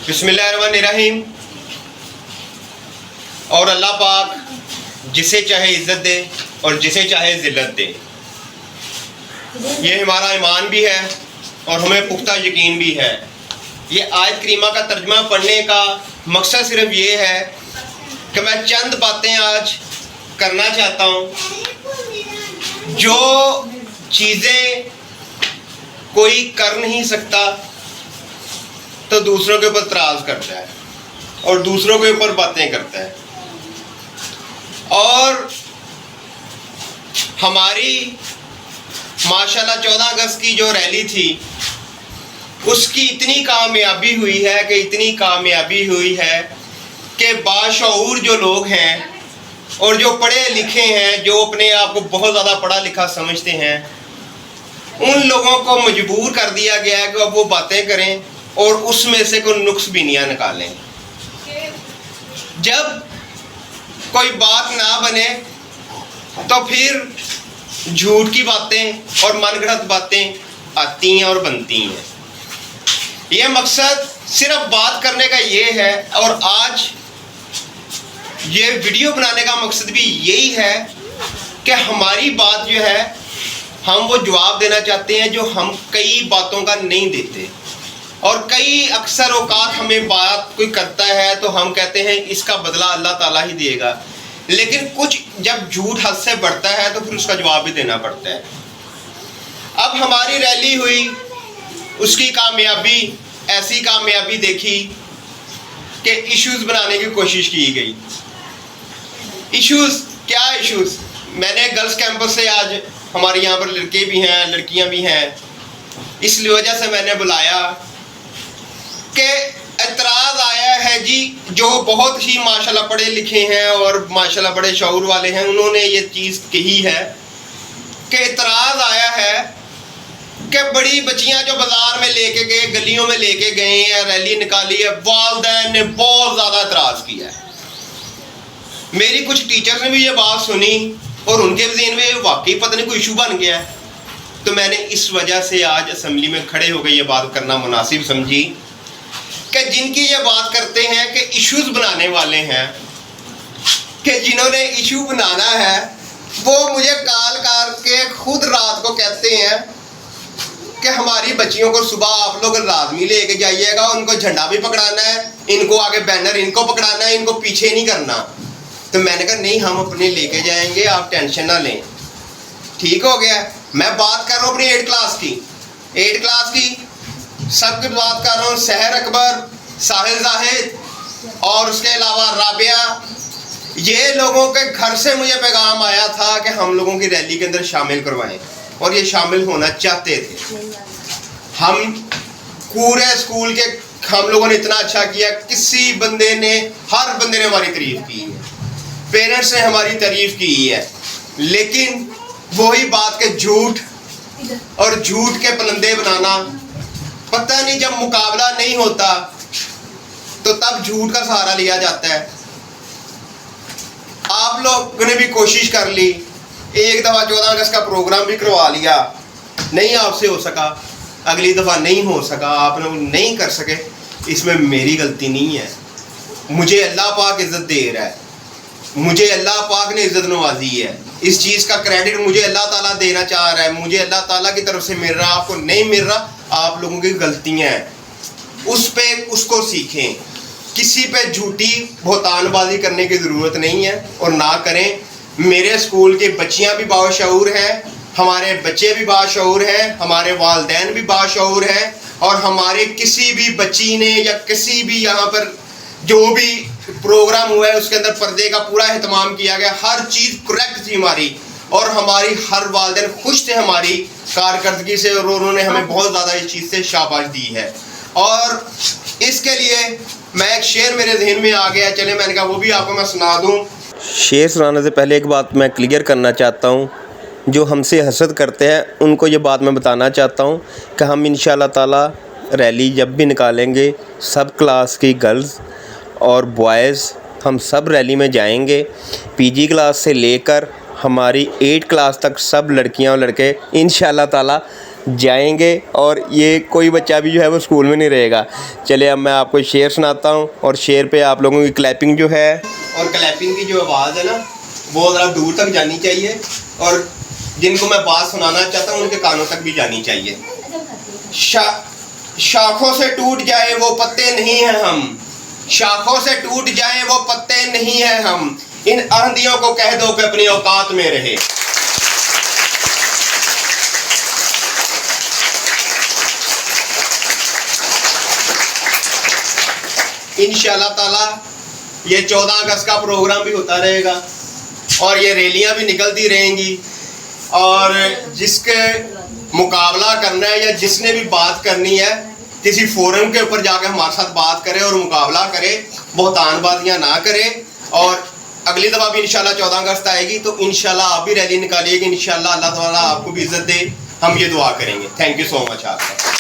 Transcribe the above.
بسم اللہ الرحمن الرحیم. اور اللہ پاک جسے چاہے عزت دے اور جسے چاہے ذلت دے. یہ ہمارا ایمان بھی ہے اور ہمیں پختہ یقین بھی ہے. یہ آیت کریمہ کا ترجمہ پڑھنے کا مقصد صرف یہ ہے کہ میں چند باتیں آج کرنا چاہتا ہوں. جو چیزیں کوئی کر نہیں سکتا تو دوسروں کے اوپر اعتراض کرتا ہے اور دوسروں کے اوپر باتیں کرتا ہے. اور ہماری ماشاءاللہ 14 اگست کی جو ریلی تھی اس کی اتنی کامیابی ہوئی ہے کہ باشعور جو لوگ ہیں اور جو پڑھے لکھے ہیں، جو اپنے آپ کو بہت زیادہ پڑھا لکھا سمجھتے ہیں، ان لوگوں کو مجبور کر دیا گیا ہے کہ اب وہ باتیں کریں اور اس میں سے کوئی نقص بینیاں نکالیں. جب کوئی بات نہ بنے تو پھر جھوٹ کی باتیں اور من گھڑت باتیں آتی ہیں اور بنتی ہیں. یہ مقصد صرف بات کرنے کا یہ ہے، اور آج یہ ویڈیو بنانے کا مقصد بھی یہی ہے کہ ہماری بات جو ہے ہم وہ جواب دینا چاہتے ہیں جو ہم کئی باتوں کا نہیں دیتے. اور کئی اکثر اوقات ہمیں بات کوئی کرتا ہے تو ہم کہتے ہیں اس کا بدلہ اللہ تعالیٰ ہی دے گا، لیکن کچھ جب جھوٹ حد سے بڑھتا ہے تو پھر اس کا جواب بھی دینا پڑتا ہے. اب ہماری ریلی ہوئی، اس کی کامیابی ایسی کامیابی دیکھی کہ ایشوز بنانے کی کوشش کی گئی. ایشوز کیا ایشوز؟ میں نے گرلز کیمپس سے آج ہمارے یہاں پر لڑکے بھی ہیں لڑکیاں بھی ہیں، اس وجہ سے میں نے بلایا کہ اعتراض آیا ہے جی جو بہت ہی ماشاءاللہ پڑھے لکھے ہیں اور ماشاءاللہ بڑے شعور والے ہیں، انہوں نے یہ چیز کہی ہے کہ اعتراض آیا ہے کہ بڑی بچیاں جو بازار میں لے کے گئے، گلیوں میں لے کے گئے ہیں، ریلی نکالی ہے، والدین نے بہت زیادہ اعتراض کیا ہے. میری کچھ ٹیچرز نے بھی یہ بات سنی اور ان کے ذہن میں واقعی پتہ نہیں کوئی ایشو بن گیا ہے. تو میں نے اس وجہ سے آج اسمبلی میں کھڑے ہو کے یہ بات کرنا مناسب سمجھی کہ جن کی یہ بات کرتے ہیں کہ ایشوز بنانے والے ہیں، کہ جنہوں نے ایشو بنانا ہے، وہ مجھے کال کر کے خود رات کو کہتے ہیں کہ ہماری بچیوں کو صبح آپ لوگ لازمی لے کے جائیے گا، ان کو جھنڈا بھی پکڑانا ہے، ان کو آگے بینر ان کو پکڑانا ہے، ان کو پیچھے نہیں کرنا. تو میں نے کہا نہیں، ہم اپنے لے کے جائیں گے، آپ ٹینشن نہ لیں. ٹھیک ہو گیا. میں بات کر رہا ہوں اپنی 8 کلاس کی سب کی بات کر رہا ہوں. سحر اکبر، ساحل زاہد اور اس کے علاوہ رابعہ، یہ لوگوں کے گھر سے مجھے پیغام آیا تھا کہ ہم لوگوں کی ریلی کے اندر شامل کروائیں، اور یہ شامل ہونا چاہتے تھے. ہم پورے اسکول کے ہم لوگوں نے اتنا اچھا کیا، ہر بندے نے ہماری تعریف کی ہے، پیرنٹس نے ہماری تعریف کی ہے. لیکن وہی بات کہ جھوٹ اور جھوٹ کے پلندے بنانا، پتہ نہیں جب مقابلہ نہیں ہوتا تو تب جھوٹ کا سہارا لیا جاتا ہے. آپ لوگوں نے بھی کوشش کر لی، ایک دفعہ 14 اگست کا پروگرام بھی کروا لیا، نہیں آپ سے ہو سکا، اگلی دفعہ نہیں ہو سکا، آپ لوگ نہیں کر سکے، اس میں میری غلطی نہیں ہے. مجھے اللہ پاک عزت دے رہا ہے، مجھے اللہ پاک نے عزت نوازی ہے، اس چیز کا کریڈٹ مجھے اللہ تعالیٰ دینا چاہ رہا ہے، مجھے اللہ تعالیٰ کی طرف سے مل رہا، آپ کو نہیں مل رہا. آپ لوگوں کی غلطیاں ہیں، اس کو سیکھیں. کسی پہ جھوٹی بہتان بازی کرنے کی ضرورت نہیں ہے اور نہ کریں. میرے اسکول کی بچیاں بھی باشعور ہیں، ہمارے بچے بھی باشعور ہیں، ہمارے والدین بھی باشعور ہیں، اور ہمارے کسی بھی بچی نے یا کسی بھی یہاں پر جو بھی پروگرام ہوا ہے اس کے اندر پردے کا پورا اہتمام کیا گیا، ہر چیز کریکٹ تھی ہماری، اور ہماری ہر والدین خوش تھے ہماری کارکردگی سے، اور انہوں نے ہمیں بہت زیادہ اس چیز سے شاباش دی ہے. اور اس کے لیے میں ایک شعر میرے ذہن میں آ گیا، چلے میں نے کہا وہ بھی آپ کو میں سنا دوں. شعر سنانے سے پہلے ایک بات میں کلیئر کرنا چاہتا ہوں. جو ہم سے حسد کرتے ہیں ان کو یہ بات میں بتانا چاہتا ہوں کہ ہم انشاءاللہ تعالیٰ ریلی جب بھی نکالیں گے، سب کلاس کی گرلز اور بوائز ہم سب ریلی میں جائیں گے. پی جی کلاس سے لے کر ہماری 8 کلاس تک سب لڑکیاں اور لڑکے انشاءاللہ تعالیٰ جائیں گے اور یہ کوئی بچہ بھی جو ہے وہ اسکول میں نہیں رہے گا۔ چلے اب میں آپ کو شعر سناتا ہوں، اور شعر پہ آپ لوگوں کی کلیپنگ جو ہے، اور کلیپنگ کی جو آواز ہے نا وہ ذرا دور تک جانی چاہیے، اور جن کو میں بات سنانا چاہتا ہوں ان کے کانوں تک بھی جانی چاہیے۔ شاخوں سے ٹوٹ جائے وہ پتے نہیں ہیں ہم، شاخوں سے ٹوٹ جائے وہ پتے نہیں ہیں ہم، ان آندھیوں کو کہہ دو کہ اپنی اوقات میں رہے۔ انشاءاللہ تعالی یہ 14 اگست کا پروگرام بھی ہوتا رہے گا، اور یہ ریلیاں بھی نکلتی رہیں گی، اور جس کے مقابلہ کرنا ہے یا جس نے بھی بات کرنی ہے کسی فورم کے اوپر جا کے ہمارے ساتھ بات کرے اور مقابلہ کرے، بہتان بازیاں نہ کرے۔ اور اگلی دفعہ بھی انشاءاللہ 14 اگست آئے گی تو انشاءاللہ آپ بھی ریلی نکالیے گی، انشاءاللہ اللہ تعالیٰ آپ کو بھی عزت دے، ہم یہ دعا کریں گے۔ تھینک یو سو مچ آپ کا۔